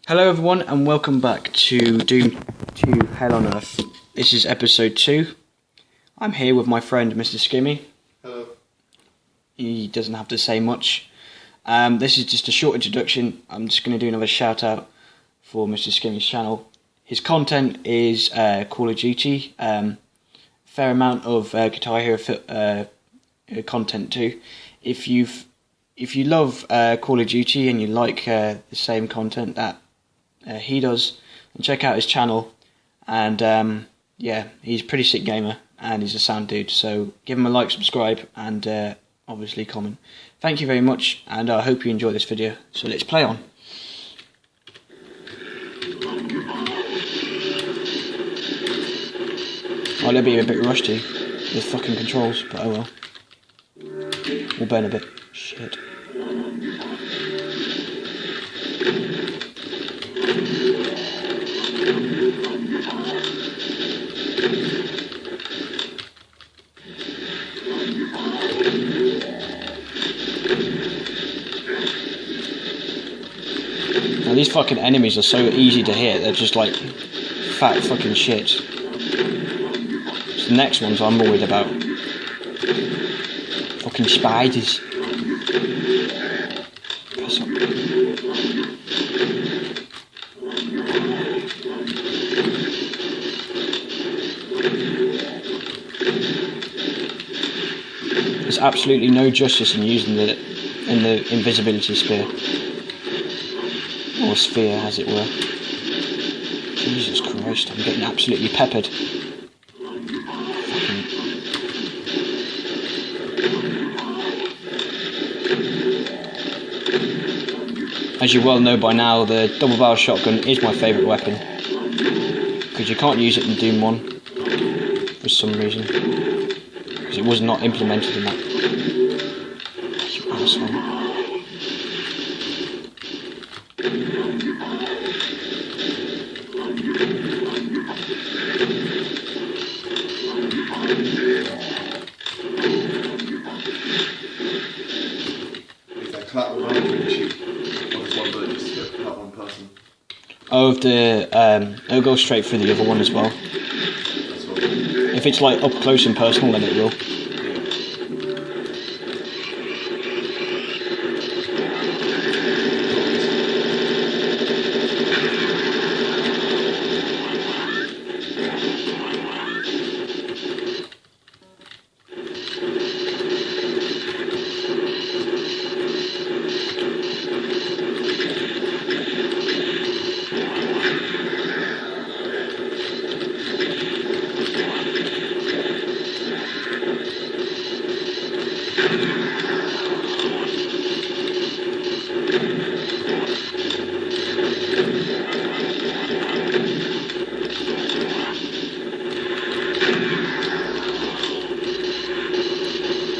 Hello everyone and welcome back to Doom 2 Hell on Earth. This is episode 2. I'm here with my friend mrscimmy. Hello. He doesn't have to say much. This is just a short introduction. I'm just going to do another shout out for mrscimmy's channel. His content is Call of Duty. Fair amount of Guitar Hero content too. If you love Call of Duty and you like the same content that he does, and check out his channel. And yeah, he's a pretty sick gamer and he's a sound dude, so give him a like, subscribe, and obviously comment. Thank you very much, and I hope you enjoy this video. So let's play on. Oh, they'll be a bit rusty with fucking controls, but oh well. We'll burn a bit. Shit. Now these fucking enemies are so easy to hit, they're just like fat fucking shit. It's the next ones I'm worried about. Fucking spiders. Piss up. There's absolutely no justice in using the invisibility spear. Or sphere, as it were. Jesus Christ, I'm getting absolutely peppered. As you well know by now, the double barrel shotgun is my favourite weapon. Because you can't use it in Doom 1. For some reason. Because it was not implemented in that. You asshole. Oh, it'll go straight through the other one as well. If it's like up close and personal, then it will.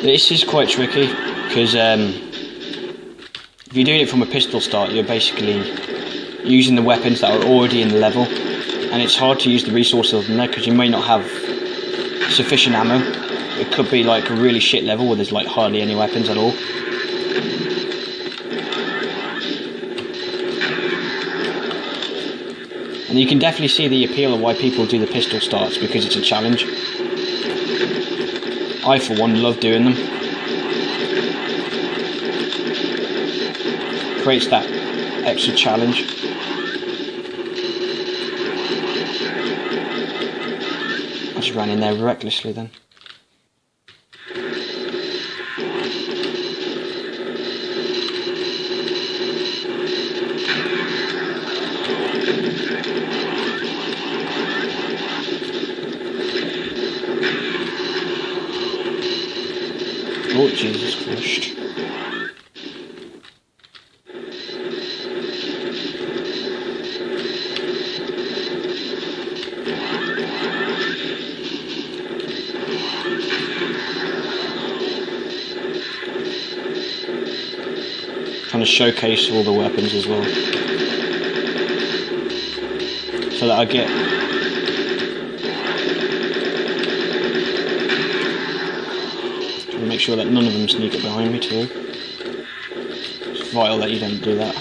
This is quite tricky because if you're doing it from a pistol start, you're basically using the weapons that are already in the level, and it's hard to use the resources in there because you may not have sufficient ammo. It could be like a really shit level where there's like hardly any weapons at all. And you can definitely see the appeal of why people do the pistol starts, because it's a challenge. I, for one, love doing them. Creates that extra challenge. I just ran in there recklessly then. Oh, Jesus Christ. Trying to showcase all the weapons as well, so that I get make sure that none of them sneak up behind me too. It's vital that you don't do that.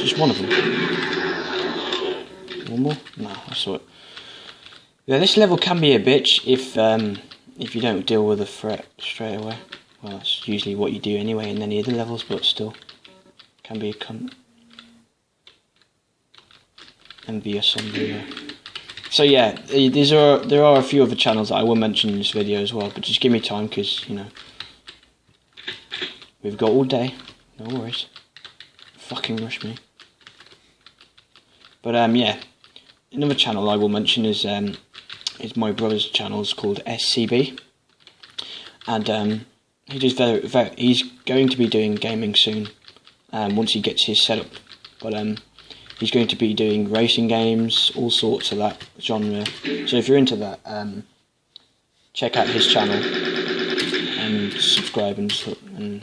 Just one of them. One more? No, I saw it. Yeah, this level can be a bitch if you don't deal with a threat straight away. Well, that's usually what you do anyway in any other levels, but still, can be a cunt. Envious on the. So yeah, there are a few other channels that I will mention in this video as well, but just give me time because, you know, we've got all day. No worries. Fucking rush me. But yeah, another channel I will mention is my brother's channel. It's called SCB, and he does he's going to be doing gaming soon, once he gets his setup. But he's going to be doing racing games, all sorts of that genre. So if you're into that, check out his channel and subscribe and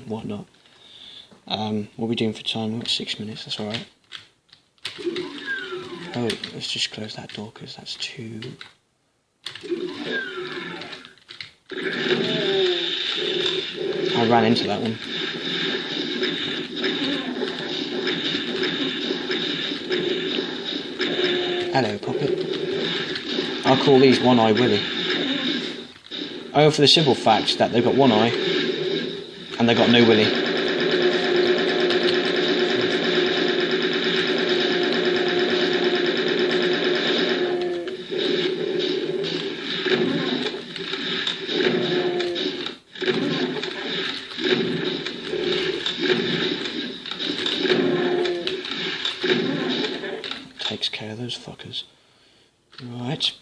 whatnot. What are we doing for time? We've got 6 minutes. That's all right. Oh, let's just close that door because that's too. I ran into that one. Hello, Puppet. I'll call these One Eye Willie. Oh, for the simple fact that they've got one eye and they've got no willy. Takes care of those fuckers. Right.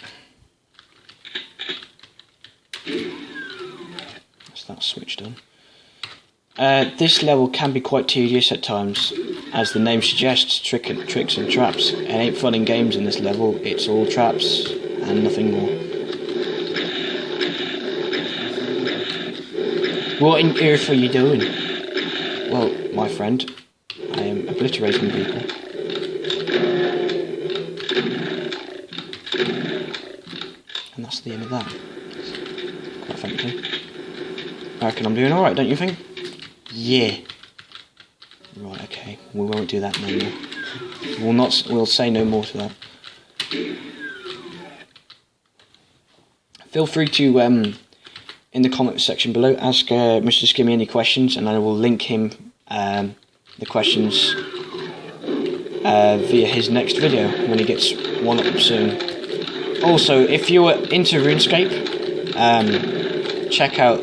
That's that switch done. This level can be quite tedious at times. As the name suggests, tricks and traps. It ain't fun and games in this level, it's all traps and nothing more. What on earth are you doing? Well, my friend, I am obliterating people. And that's the end of that. Quite frankly. I reckon I'm doing alright, don't you think? Yeah. Right, okay. We won't do that no more. We'll say no more to that. Feel free to in the comments section below ask mrscimmy any questions, and I will link him the questions via his next video when he gets one up soon. Also, if you are into RuneScape, check out,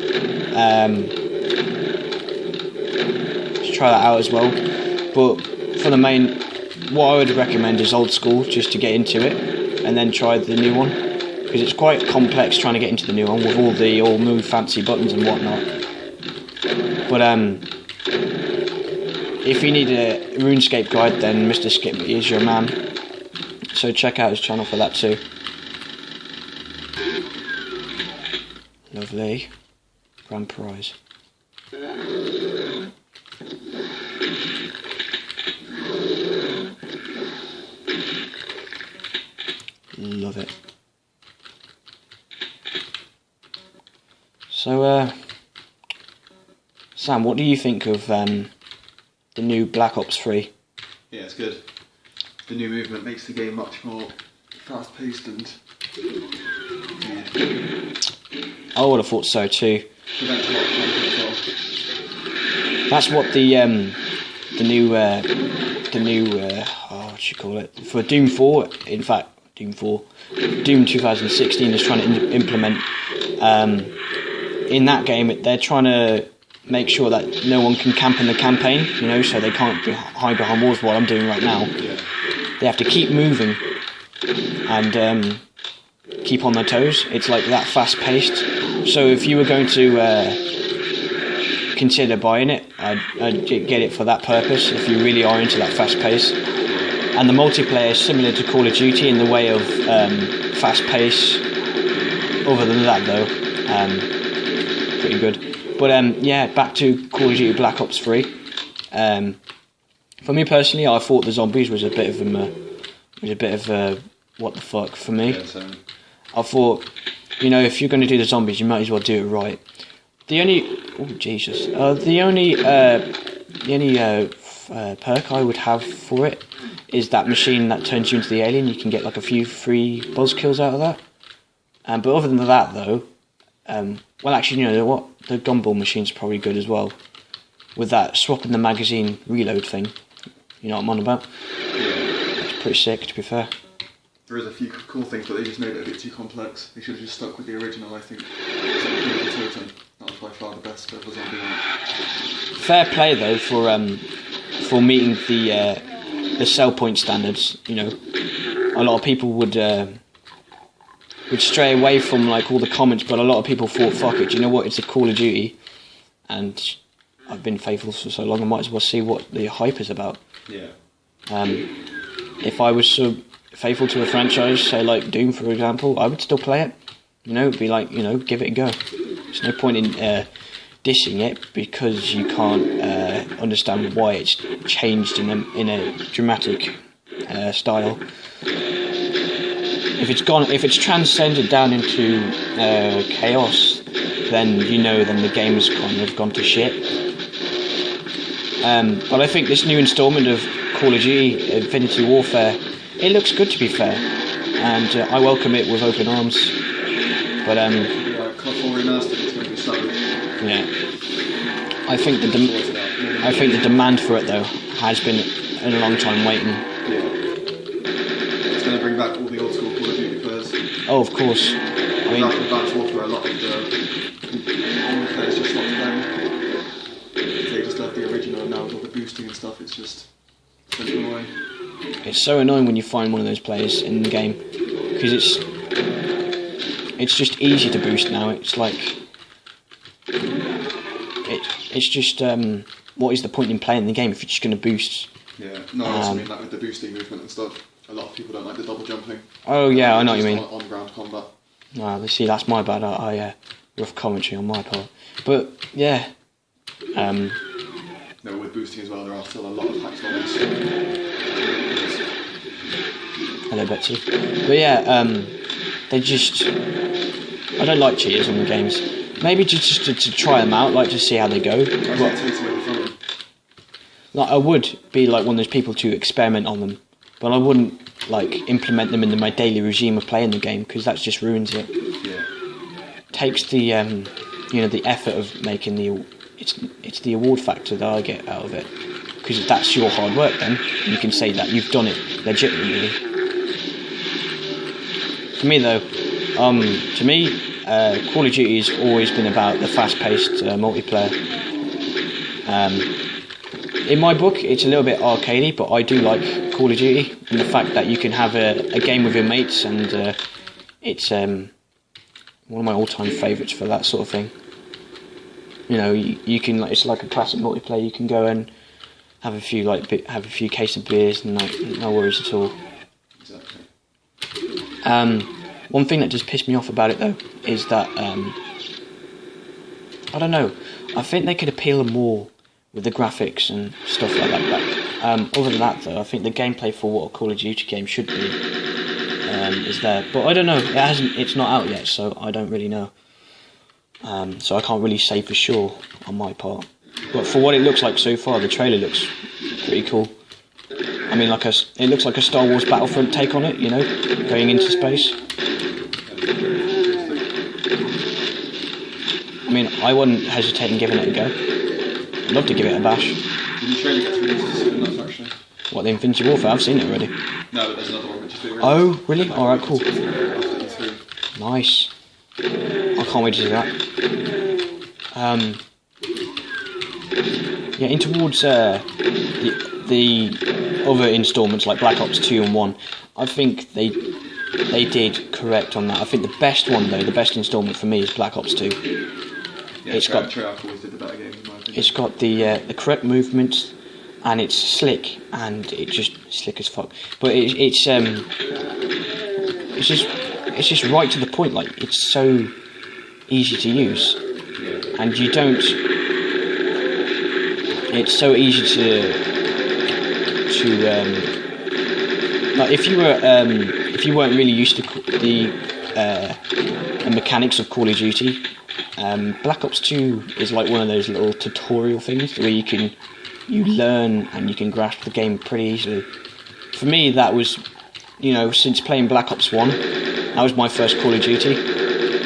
try that out as well. But for the main, what I would recommend is old school, just to get into it, and then try the new one, because it's quite complex trying to get into the new one with all the new fancy buttons and whatnot. But if you need a RuneScape guide, then mrscimmy is your man. So check out his channel for that too. Lovely. Grand prize. Love it. So, Sam, what do you think of the new Black Ops 3? Yeah, it's good. The new movement makes the game much more fast-paced and... yeah. I would have thought so too. That's what the new what do you call it, for Doom 4, in fact Doom 2016 is trying to implement. In that game they're trying to make sure that no one can camp in the campaign, you know, so they can't hide behind walls, what I'm doing right now. They have to keep moving and keep on their toes. It's like that fast paced. So if you were going to consider buying it, I'd get it for that purpose, if you really are into that fast pace. And the multiplayer is similar to Call of Duty in the way of fast pace. Other than that though, pretty good. But yeah, back to Call of Duty Black Ops 3. For me personally, I thought the zombies was a bit of a what the fuck for me. Yeah, I thought, you know, if you're going to do the zombies, you might as well do it right. The only perk I would have for it is that machine that turns you into the alien. You can get like a few free buzz kills out of that. But other than that, though, well, actually, you know what? The gumball machine's probably good as well. With that swapping the magazine reload thing, you know what I'm on about? It's pretty sick, to be fair. There is a few cool things, but they just made it a bit too complex. They should have just stuck with the original, I think. That was by far the best of the zombie one. Fair play though for meeting the sell point standards. You know, a lot of people would stray away from like all the comments, but a lot of people thought, "Fuck it, do you know what? It's a Call of Duty," and I've been faithful for so long. I might as well see what the hype is about. Yeah. If I was so faithful to a franchise, say like Doom for example, I would still play it. You know, be like, you know, give it a go. There's no point in dissing it because you can't understand why it's changed in a dramatic style. If it's transcended down into chaos, then the game's kind of gone to shit. But I think this new instalment of Call of Duty Infinity Warfare, it looks good, to be fair, and I welcome it with open arms. But yeah, I think the demand for it though has been in a long time waiting. Yeah. It's going to bring back all the old school Call of Duty players. Oh, of course. I mean, that's what a lot of the players just stopped them. They just love the original, and now with all the boosting and stuff, it's just annoying. It's so annoying when you find one of those players in the game because it's just easy to boost now. It's like it's just what is the point in playing the game if you're just going to boost? Yeah, no, I mean like with the boosting movement and stuff. A lot of people don't like the double jumping. Oh yeah, I know what you mean. On ground combat. No, see, that's my bad. Rough commentary on my part. But yeah. No, with boosting as well, there are still a lot of hacks levels. Hello, Betsy. But yeah, they just... I don't like cheaters on the games. Maybe just to try them out, like to see how they go. Like I would be like one of those people to experiment on them, but I wouldn't like implement them into my daily regime of playing the game because that just ruins it. Yeah. Takes the the effort of making the... It's the award factor that I get out of it, because if that's your hard work, then you can say that you've done it legitimately. For me though, Call of Duty has always been about the fast-paced multiplayer. In my book, it's a little bit arcadey, but I do like Call of Duty and the fact that you can have a game with your mates, and it's one of my all-time favourites for that sort of thing. You know, you can it's like a classic multiplayer. You can go and have a few case of beers and no worries at all. Exactly. One thing that just pissed me off about it though is that I don't know. I think they could appeal more with the graphics and stuff like that. Other than that though, I think the gameplay for what a Call of Duty game should be is there. But I don't know. It's not out yet, so I don't really know. So I can't really say for sure on my part. But for what it looks like so far, the trailer looks pretty cool. I mean, it looks like a Star Wars Battlefront take on it, you know, going into space. I mean, I wouldn't hesitate in giving it a go. I'd love to give it a bash. Did the trailer get released soon enough, actually? What, the Infinity Warfare? I've seen it already. No, but there's another one which is being released. Oh, really? Alright, cool. Nice. I can't wait to do that. Yeah, in towards the other instalments like Black Ops 2 and 1, I think they did correct on that. I think the best one though, the best instalment for me is Black Ops 2. Yeah, it's got the correct movements, and it's slick, and it's just slick as fuck. But it's just right to the point. Like, it's so easy to use, and you don't. It's so easy to like if you weren't really used to the mechanics of Call of Duty, Black Ops 2 is like one of those little tutorial things where you can you learn and you can grasp the game pretty easily. For me, that was, since playing Black Ops 1, that was my first Call of Duty,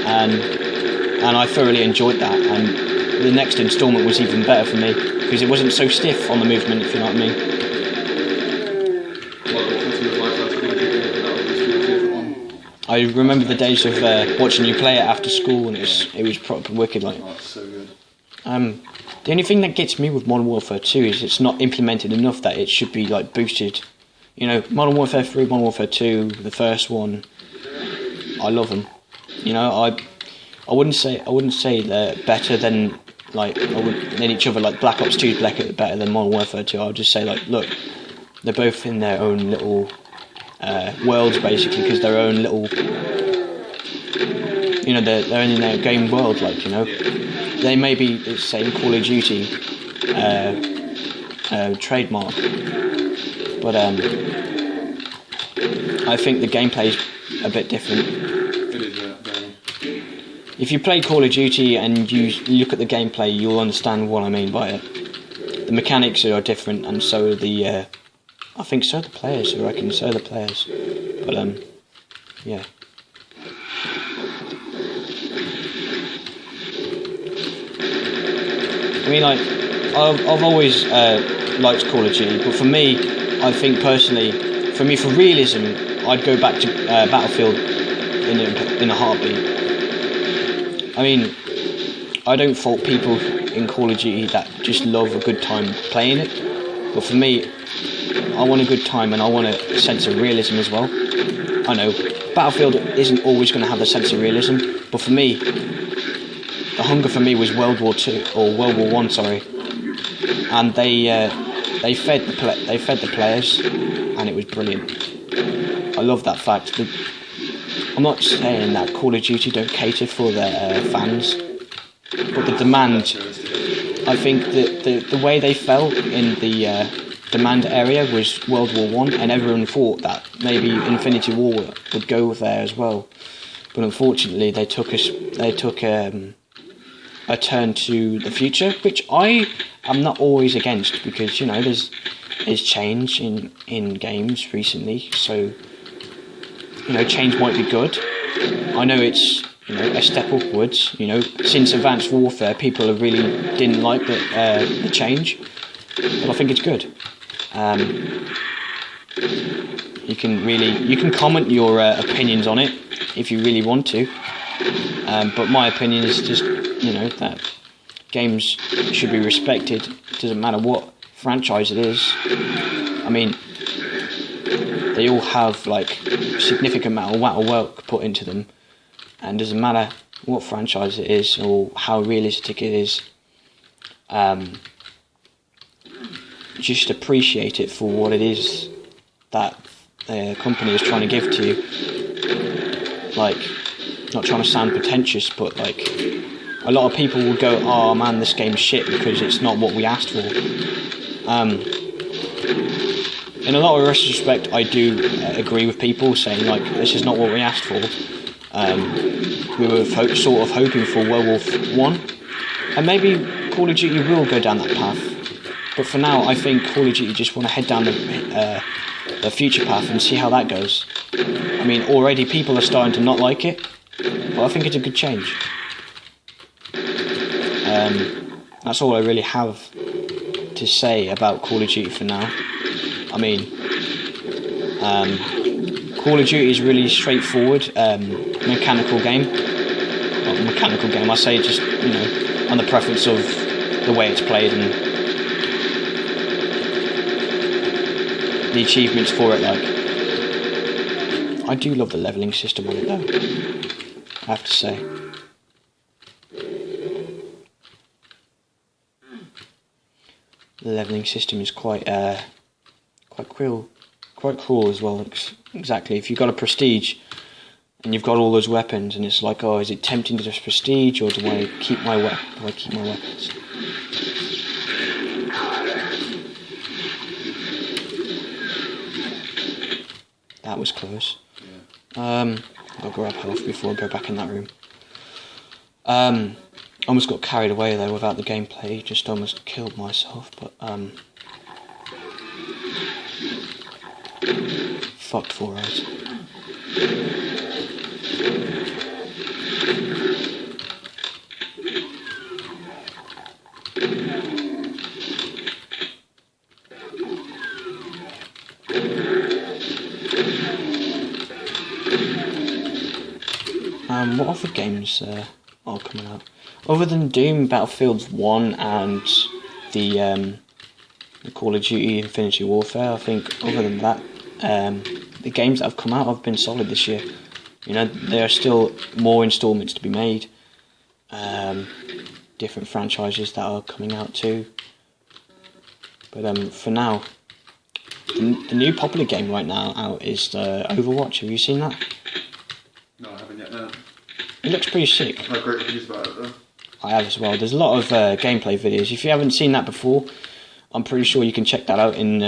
and I thoroughly enjoyed that, and the next instalment was even better for me, because it wasn't so stiff on the movement, if you know what I mean. I remember the days of watching you play it after school, and it was proper wicked. Like, oh, it's so good. The only thing that gets me with Modern Warfare 2 is it's not implemented enough that it should be like boosted. Modern Warfare 3, Modern Warfare 2, the first one, I love them. I wouldn't say they're better than than each other. Like Black Ops 2 is better than Modern Warfare 2. I would just say look, they're both in their own little worlds basically, because their own little, they're in their game world. They may be the same Call of Duty trademark, but I think the gameplay's a bit different. It is, yeah, very. If you play Call of Duty and you look at the gameplay, you'll understand what I mean by it. The mechanics are different, and so are the. I think so are the players. I reckon so are the players. But yeah. I mean, I've always liked Call of Duty, but for me, I think personally, for realism, I'd go back to Battlefield in a heartbeat. I mean, I don't fault people in Call of Duty that just love a good time playing it, but for me, I want a good time and I want a sense of realism as well. I know Battlefield isn't always going to have a sense of realism, but for me, the hunger for me was World War War 1, sorry, and they fed the players, and it was brilliant. I love that fact. I'm not saying that Call of Duty don't cater for their fans, but the demand, I think that the way they fell in the demand area was World War 1, and everyone thought that maybe Infinity War would go there as well, but unfortunately they took a turn to the future, which I am not always against, because there's change in games recently, so change might be good. I know it's a step upwards. Since Advanced Warfare, people have really didn't like the change, but I think it's good. You can comment your opinions on it if you really want to, but my opinion is just that games should be respected. It doesn't matter what franchise it is. I mean, they all have significant amount of work put into them, and doesn't matter what franchise it is or how realistic it is. Just appreciate it for what it is that the company is trying to give to you. Not trying to sound pretentious, but a lot of people will go, "Oh man, this game's shit because it's not what we asked for." In a lot of retrospect, I do agree with people saying this is not what we asked for. We were sort of hoping for World War 1, and maybe Call of Duty will go down that path. But for now, I think Call of Duty just want to head down the future path and see how that goes. I mean, already people are starting to not like it, but I think it's a good change. That's all I really have to say about Call of Duty for now. I mean, Call of Duty is really straightforward, mechanical game. Not mechanical game, I say just, on the preference of the way it's played and the achievements for it. I do love the levelling system on it though, I have to say. The levelling system is quite cool as well. Exactly, if you've got a prestige and you've got all those weapons, and it's oh, is it tempting to just prestige, or do I keep my weapons? That was close. Yeah. I'll grab health before I go back in that room. Almost got carried away there without the gameplay. Just almost killed myself, but Fucked 4 hours. What other games are coming out? Other than Doom, Battlefield 1 and the Call of Duty Infinity Warfare, I think other than that, the games that have come out have been solid this year. You know, there are still more installments to be made. Different franchises that are coming out too. But for now, the new popular game right now out is Overwatch. Have you seen that? No, I haven't yet, no. It looks pretty sick. I've heard great reviews about it though. I have as well. There's a lot of gameplay videos. If you haven't seen that before, I'm pretty sure you can check that out in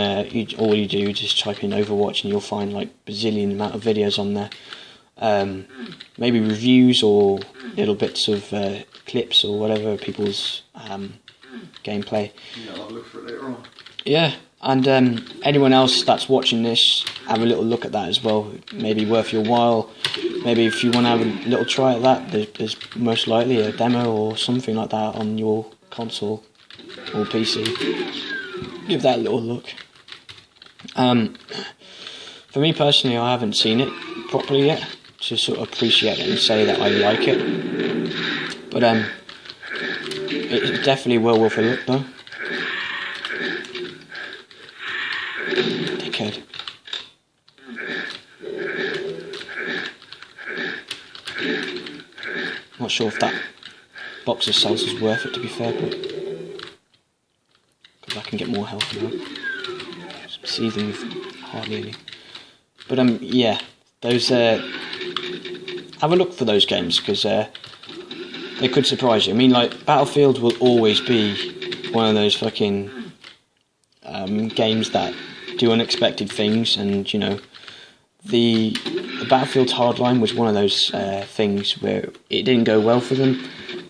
all you do, just type in Overwatch and you'll find like bazillion amount of videos on there. Maybe reviews or little bits of clips or whatever, people's gameplay. Yeah, I'll have a look for it later on. Yeah, and anyone else that's watching this, have a little look at that as well. Maybe worth your while. Maybe if you want to have a little try at that, there's most likely a demo or something like that on your console or PC. Give that a little look. For me personally, I haven't seen it properly yet to sort of appreciate it and say that I like it. But it's definitely well worth a look though. Dickhead. Not sure if that box of salsa is worth it, to be fair, but because I can get more health now. Seething with hardly any. But yeah, those have a look for those games because they could surprise you. I mean, like Battlefield will always be one of those fucking games that do unexpected things, and you know, the Battlefield Hardline was one of those things where it didn't go well for them,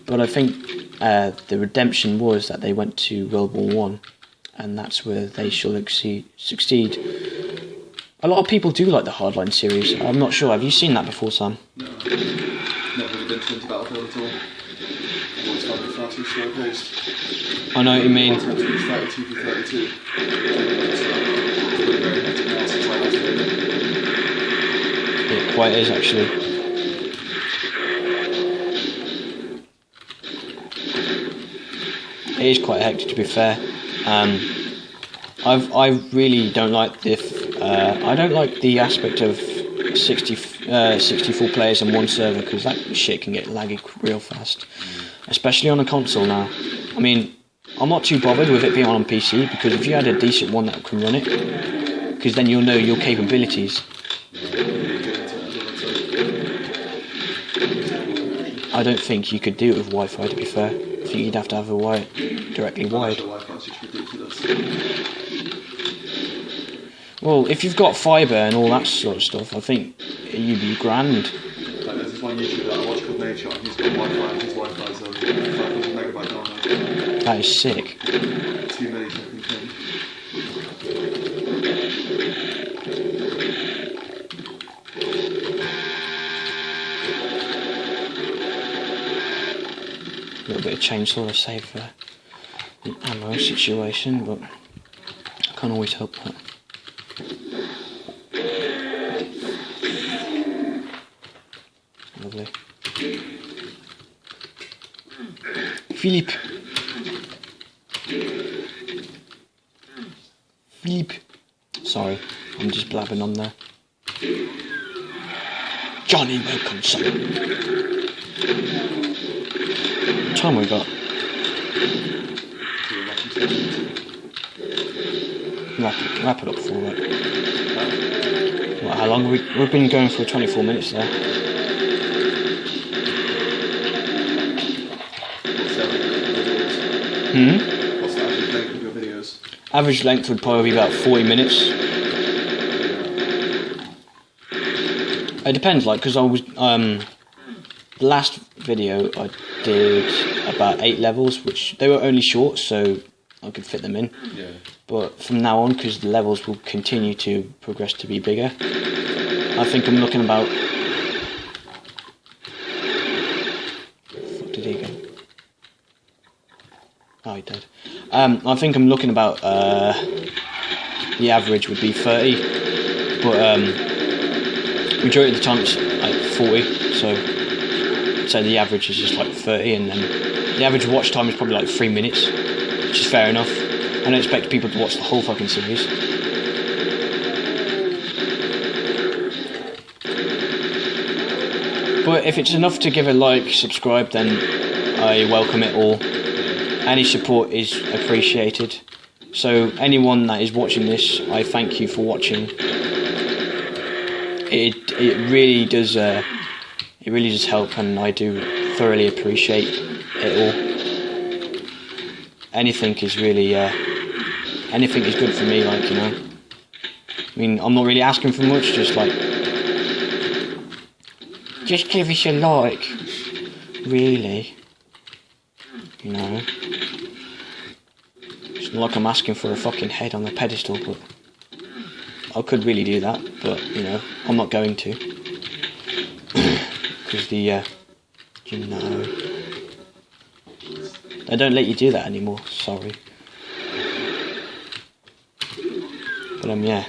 but I think the redemption was that they went to World War One, and that's where they shall succeed. A lot of people do like the Hardline series. I'm not sure. Have you seen that before, Sam? No, not really been into Battlefield at all. I've always found it far too slow paced. I know what you mean. 32 v 32. It quite is actually. It is quite hectic, to be fair. I really don't like I don't like the aspect of 64 players in one server, because that shit can get laggy real fast, especially on a console now. I mean, I'm not too bothered with it being on PC, because if you had a decent one that can run it, because then you'll know your capabilities. I don't think you could do it with Wi-Fi, to be fair. I think you'd have to have a wire directly wired. Well, if you've got fibre and all that sort of stuff, I think you'd be grand. Like, there's this one YouTuber that I watch called Nature, and he's got Wi-Fi, and his Wi-Fi's 500 megabyte download. That is sick. 2 millisecond ping. A little bit of chainsaw to save the ammo situation, but I can't always help that. Lovely. Philippe. Sorry, I'm just blabbing on there. Johnny Wilkinson. What time we got? Wrap it up for it. How long have we've been going for 24 minutes there. What's the average length of your videos? Average length would probably be about 40 minutes. It depends, like, because I was the last video I did about 8 levels, which they were only short, so I could fit them in. Yeah. But from now on, because the levels will continue to progress to be bigger, I think I'm looking about... Fuck, did he go? Oh, he did. I think I'm looking about... the average would be 30, but majority of the time it's like 40, so I'd say the average is just like 30, and then the average watch time is probably like 3 minutes, which is fair enough. I don't expect people to watch the whole fucking series. But if it's enough to give a like, subscribe, then I welcome it all. Any support is appreciated. So anyone that is watching this, I thank you for watching. It really does help, and I do thoroughly appreciate it all. Anything is really anything is good for me, like, you know. I mean, I'm not really asking for much, just give us a like, really, you know. It's not like I'm asking for a fucking head on the pedestal, but I could really do that, but, you know, I'm not going to. Because you know, they don't let you do that anymore, sorry. But, yeah.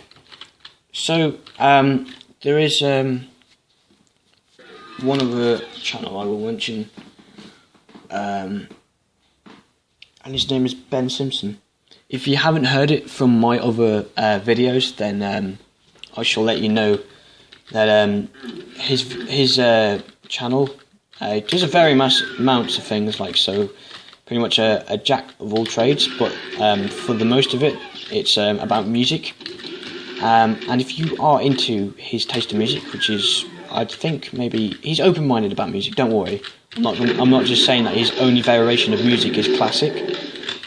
So, there is, one other channel I will mention, and his name is Ben Simpson. If you haven't heard it from my other videos, then I shall let you know that his channel does a very amounts of things, like, so pretty much a jack of all trades, but for the most of it, it's about music. And if you are into his taste of music, which is, I think, maybe he's open-minded about music. Don't worry, I'm not just saying that his only variation of music is classic.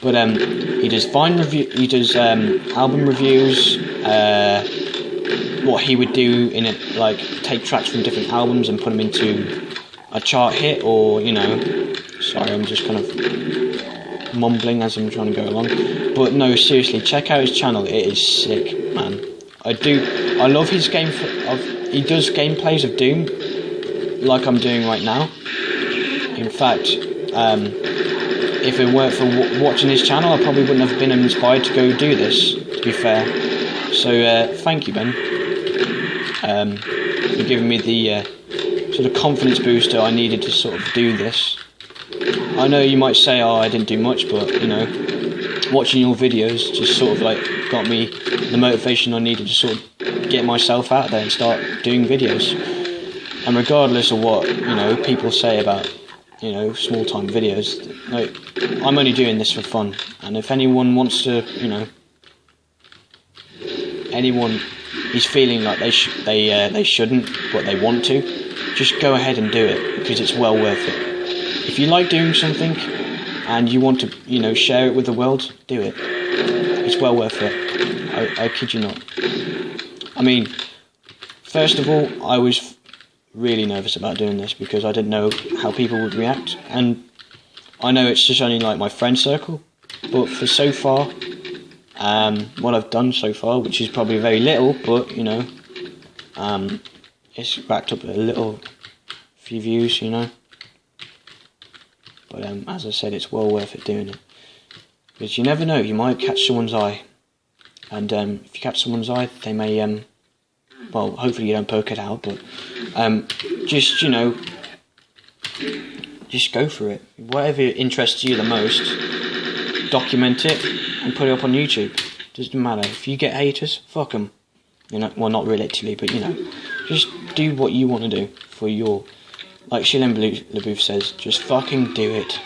But he does he does album reviews, what he would do in it, like take tracks from different albums and put them into a chart hit, or, you know, sorry, I'm just kind of mumbling as I'm trying to go along. But no, seriously, check out his channel. It is sick, man. I love his game. He does gameplays of Doom, like I'm doing right now. In fact, if it weren't for watching his channel, I probably wouldn't have been inspired to go do this, to be fair. So, thank you, Ben, for giving me the sort of confidence booster I needed to sort of do this. I know you might say, oh, I didn't do much, but, you know, watching your videos just sort of, like, got me the motivation I needed to sort of get myself out there and start doing videos. And regardless of what, you know, people say about, you know, small time videos, like, I'm only doing this for fun. And if anyone wants to, you know, anyone is feeling like they shouldn't, but they want to, just go ahead and do it, because it's well worth it. If you like doing something and you want to, you know, share it with the world, do it. It's well worth it. I kid you not. I mean, first of all, I was really nervous about doing this because I didn't know how people would react, and I know it's just only like my friend circle, but for so far, what I've done so far, which is probably very little, but, you know, it's racked up a few views, you know. But as I said, it's well worth it doing it, because you never know, you might catch someone's eye, and if you catch someone's eye, they may well, hopefully you don't poke it out, but just, you know, just go for it. Whatever interests you the most, document it and put it up on YouTube. Doesn't matter. If you get haters, fuck them. You know, well, not really, actually, but, you know, just do what you want to do for your, like Shilin LaBeouf says, just fucking do it.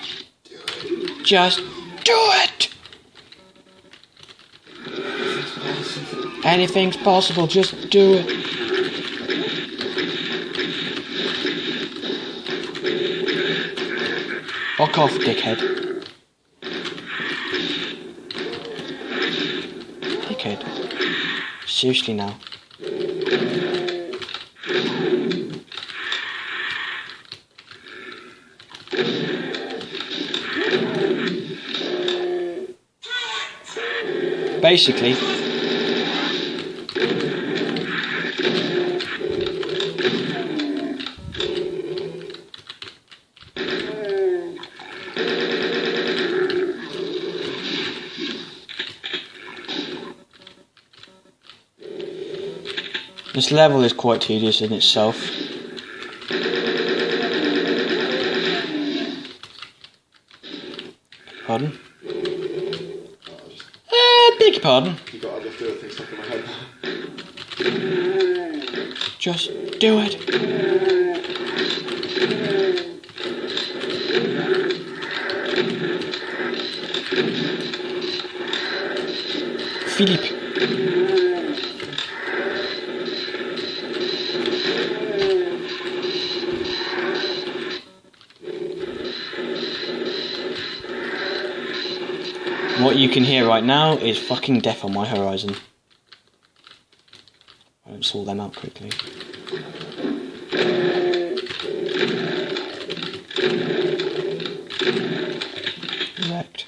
Just do it! Anything's possible, just do it. Fuck off, dickhead. Dickhead. Seriously now. basically, this level is quite tedious in itself. Pardon? Beg your pardon. You got other things stuck in my head. Just do it. Philippe. What you can hear right now is fucking death on my horizon. I don't sort them out quickly. Correct.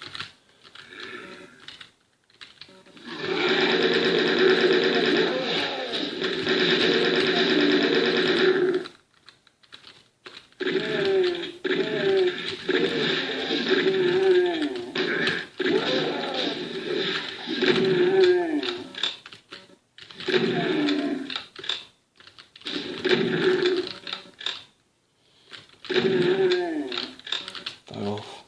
Fire off.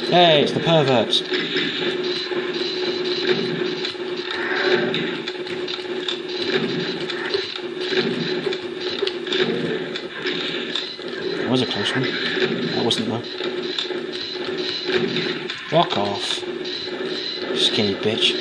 Hey, it's the perverts. That was a close one. That wasn't though. Fuck off. Skinny bitch.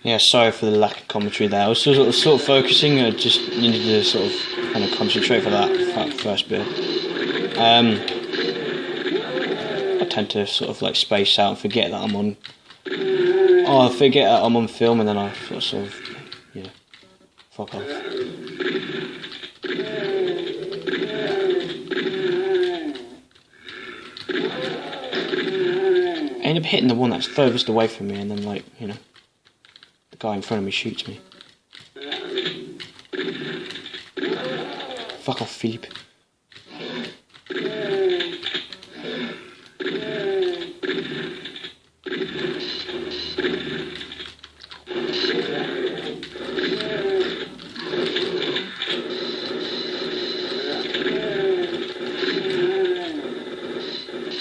Yeah, sorry for the lack of commentary there. I was sort of focusing. I just needed to sort of kind of concentrate for that first bit. I tend to sort of like space out and forget that I'm on. Oh, I forget that I'm on film, and then I sort of, yeah, fuck off. I end up hitting the one that's furthest away from me, and then like, you know, the guy in front of me shoots me. Fuck off, Philippe.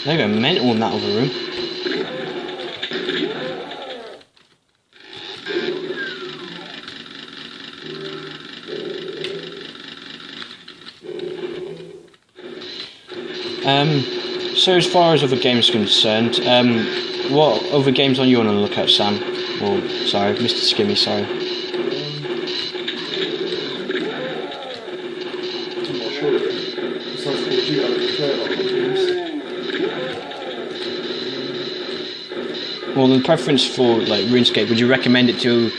They go mental in that other room. So as far as other games are concerned, what other games are you on the lookout, Sam? Or, sorry, Mr. Skimmy, sorry. I'm not sure. Besides Call of Duty, I don't play a lot of games. Well, the preference for like RuneScape, would you recommend it to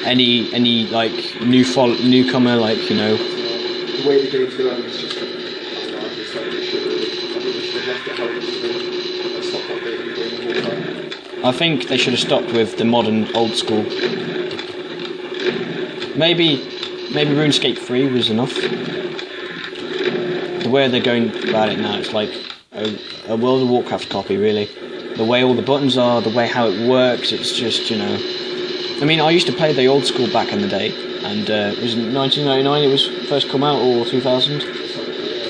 any like newcomer, like, you know? The way the game's going is just, I don't know, I just like it should really, I think they should have left it how it was doing and stopped updating the game the whole time. I think they should have stopped with the modern old school. Maybe RuneScape 3 was enough. The way they're going about it now, it's like a World of Warcraft copy, really. The way all the buttons are, the way how it works, it's just, you know... I mean, I used to play the old school back in the day, and it was in 1999 it was first come out, or 2000,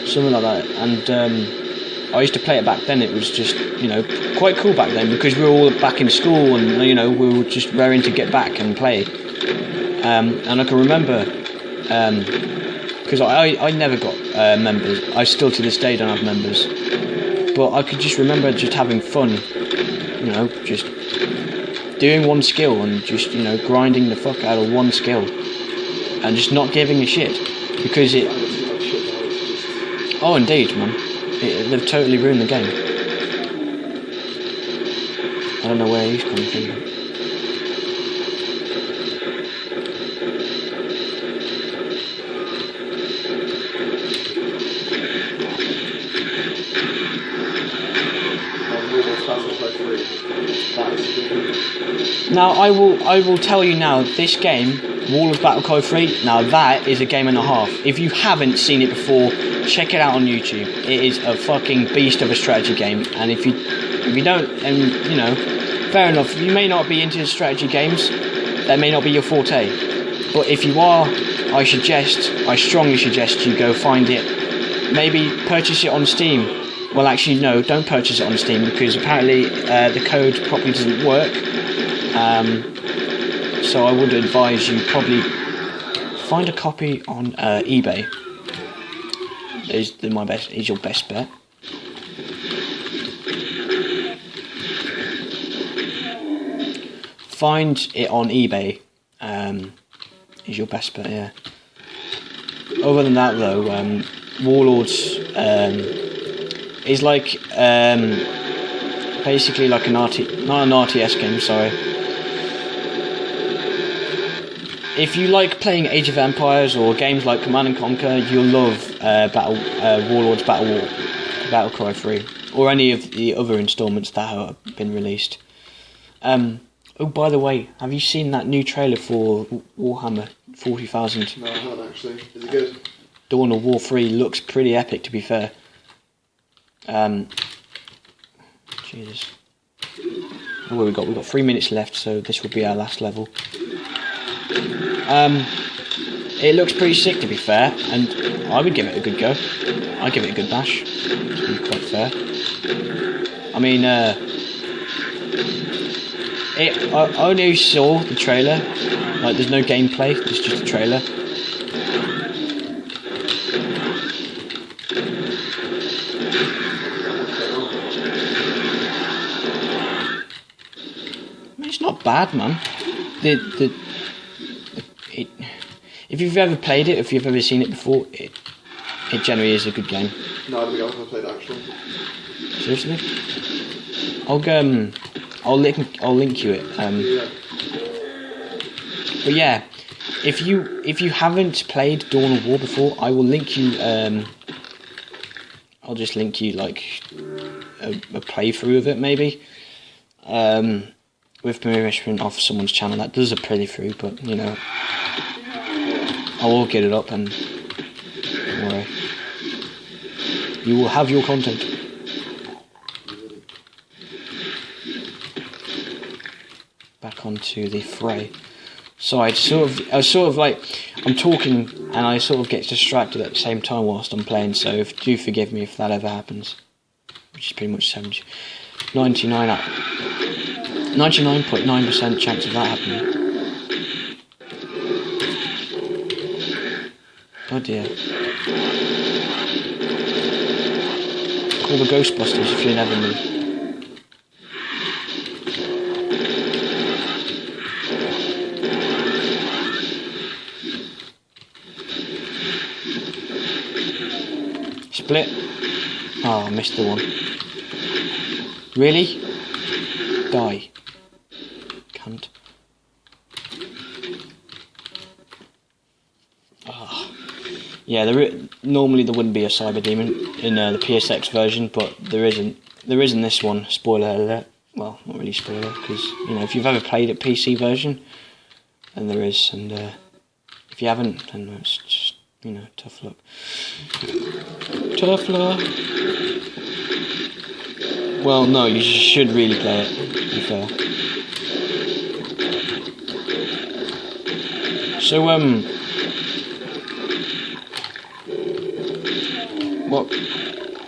something like that, and I used to play it back then. It was just, you know, quite cool back then, because we were all back in school, and, you know, we were just raring to get back and play. And I can remember, because I never got members. I still to this day don't have members, but I could just remember just having fun, you know, just doing one skill and just, you know, grinding the fuck out of one skill and just not giving a shit, because it... Oh, indeed, man. They've totally ruined the game. I don't know where he's coming from. Now, I will tell you now, this game, Wall of Battlecry 3, now that is a game and a half. If you haven't seen it before, check it out on YouTube. It is a fucking beast of a strategy game, and if you don't, and you know, fair enough, you may not be into strategy games, that may not be your forte, but if you are, I strongly suggest you go find it. Maybe purchase it on Steam. Well, actually, no, don't purchase it on Steam, because apparently the code probably doesn't work. So I would advise you probably find a copy on eBay. Is your best bet. Find it on eBay. Is your best bet, yeah. Other than that, though, Warlords is like basically like not an RTS game. Sorry. If you like playing Age of Empires or games like Command & Conquer, you'll love Warlords Battlecry 3, or any of the other installments that have been released. Oh, by the way, have you seen that new trailer for Warhammer 40,000? No, I haven't actually. Is it good? Dawn of War 3 looks pretty epic, to be fair. Jesus. Oh, what we got? We've got 3 minutes left, so this will be our last level. It looks pretty sick, to be fair, and I would give it a good go. I'd give it a good bash, to be quite fair. I mean, I only saw the trailer, like there's no gameplay, it's just a trailer. I mean, it's not bad, man. If you've ever played it, if you've ever seen it before, it generally is a good game. No, I don't think I've ever played it actually. Seriously? I'll link you it. Yeah. But yeah, if you haven't played Dawn of War before, I will link you. I'll just link you like a playthrough of it, maybe. With permission of someone's channel that does a playthrough, but you know, I will get it up, and don't worry, you will have your content. Back onto the fray. So I was sort of like, I'm talking and I sort of get distracted at the same time whilst I'm playing. So do forgive me if that ever happens, which is pretty much 99.9% chance of that happening. Oh dear. Call the Ghostbusters if you never knew. Split. Oh, I missed the one. Really? Die. Cunt. Oh. Yeah, normally there wouldn't be a Cyber Demon in the PSX version, but there isn't. There is in this one. Spoiler alert. Well, not really spoiler, because you know if you've ever played a PC version, then there is. And If you haven't, then it's just, you know, tough luck. Tough luck. Well, no, you should really play it, to be fair. So, what,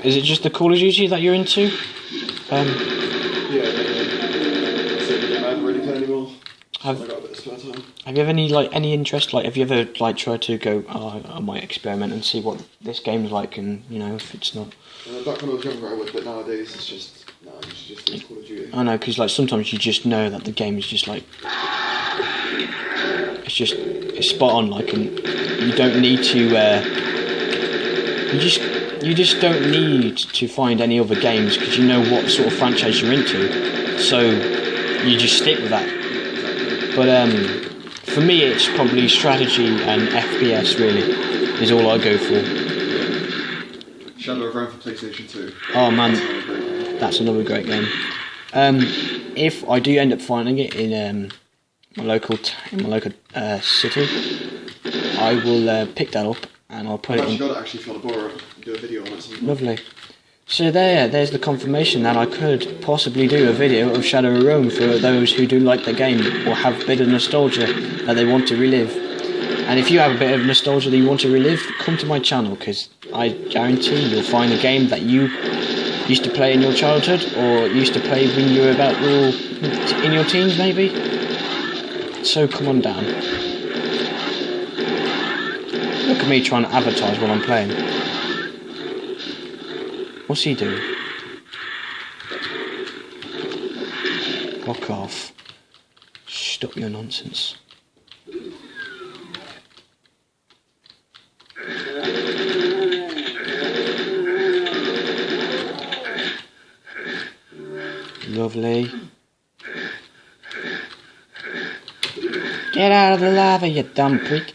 is it just the Call of Duty that you're into? Yeah, I haven't really played anymore. I got a bit of spare time. Have you ever any interest? Like, have you ever tried to go? Oh, I might experiment and see what this game's like, and you know, if it's not. Back when I was younger, I would, but nowadays it's just it's Call of Duty. I know, because like sometimes you just know that the game is just like it's spot on, like, and you don't need to. You just don't need to find any other games because you know what sort of franchise you're into, so you just stick with that. But for me, it's probably strategy and FPS. Really, is all I go for. Shadow of Rome for PlayStation 2. Oh man, that's another great game. If I do end up finding it in my local city, I will pick that up and I'll put it in. I've got it actually if you want to borrow it and do a video on it. Lovely. So there's the confirmation that I could possibly do a video of Shadow of Rome for those who do like the game or have a bit of nostalgia that they want to relive. And if you have a bit of nostalgia that you want to relive, come to my channel, because I guarantee you'll find a game that you used to play in your childhood or used to play when you were in your teens maybe. So come on down. Look at me trying to advertise while I'm playing. What's he doing? Fuck off. Stop your nonsense. Lovely. Get out of the lava, you dumb prick.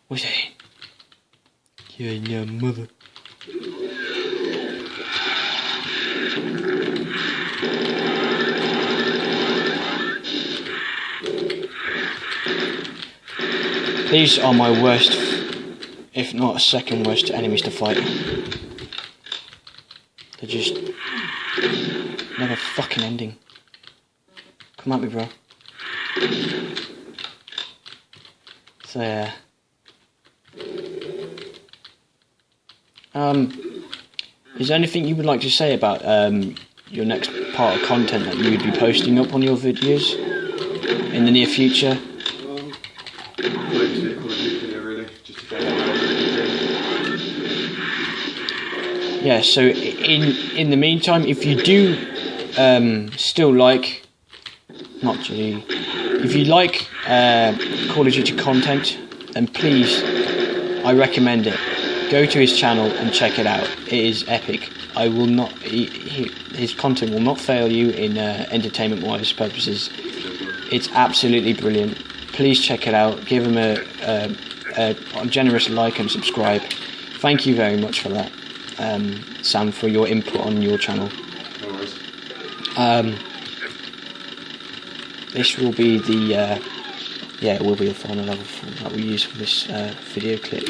What's that? You and your mother. These are my worst, if not second worst, enemies to fight. They're just never fucking ending. Come at me, bro. So yeah. Is there anything you would like to say about your next part of content that you would be posting up on your videos in the near future? Yeah, so in the meantime, if you do still like, if you like Call of Duty content, then please, I recommend it. Go to his channel and check it out. It is epic. I will not. His content will not fail you in entertainment-wise purposes. It's absolutely brilliant. Please check it out. Give him a generous like and subscribe. Thank you very much for that, Sam, for your input on your channel. No worries. This will be the it will be the final level that we use for this video clip.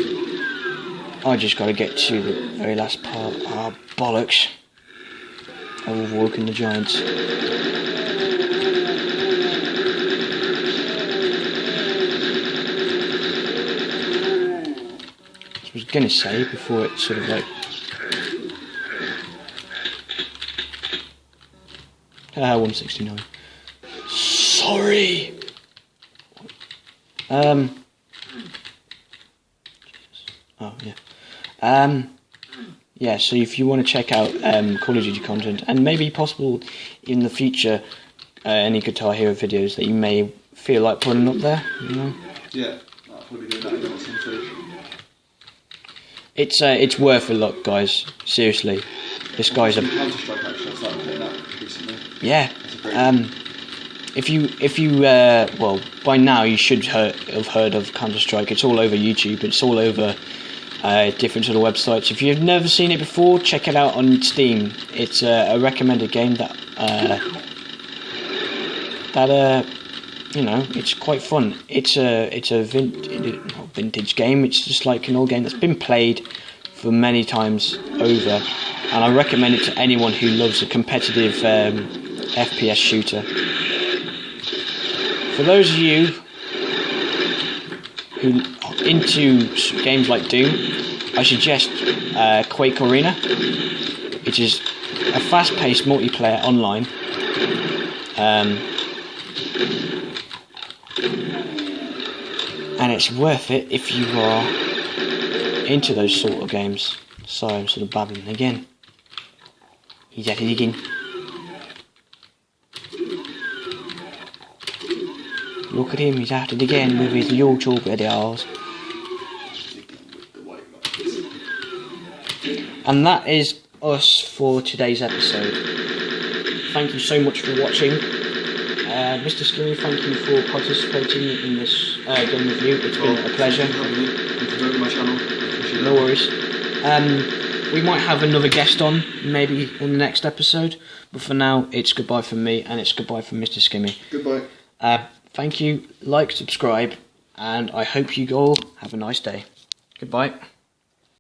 I just got to get to the very last part. Ah, bollocks! I've awoken the giants. I was gonna say before it sort of like. 169. Sorry. Oh yeah. Yeah. So if you want to check out Call of Duty content and maybe possible in the future any Guitar Hero videos that you may feel like putting up there, you know. Yeah, I'll probably do that again at some stage. It's worth a look, guys. Seriously, this guy's a. Counter-Strike actually. I started playing that recently. Yeah. If you well, by now you should have heard of Counter-Strike. It's all over YouTube. It's all over different sort of websites. If you've never seen it before, check it out on Steam. It's a recommended game that that you know, it's quite fun. It's a not vintage game. It's just like an old game that's been played for many times over, and I recommend it to anyone who loves a competitive FPS shooter. For those of you who are into games like Doom, I suggest Quake Arena, which is a fast-paced multiplayer online. And it's worth it if you are into those sort of games. Sorry, I'm sort of babbling again. He's at it again. Look at him, he's at it again with his YouTube videos. And that is us for today's episode. Thank you so much for watching. Mr. Skimmy, thank you for participating in this game review. It's been a pleasure. Thank you for my channel. No worries. We might have another guest on, maybe in the next episode. But for now, it's goodbye from me, and it's goodbye from Mr. Skimmy. Goodbye. Thank you, like, subscribe, and I hope you all have a nice day. Goodbye.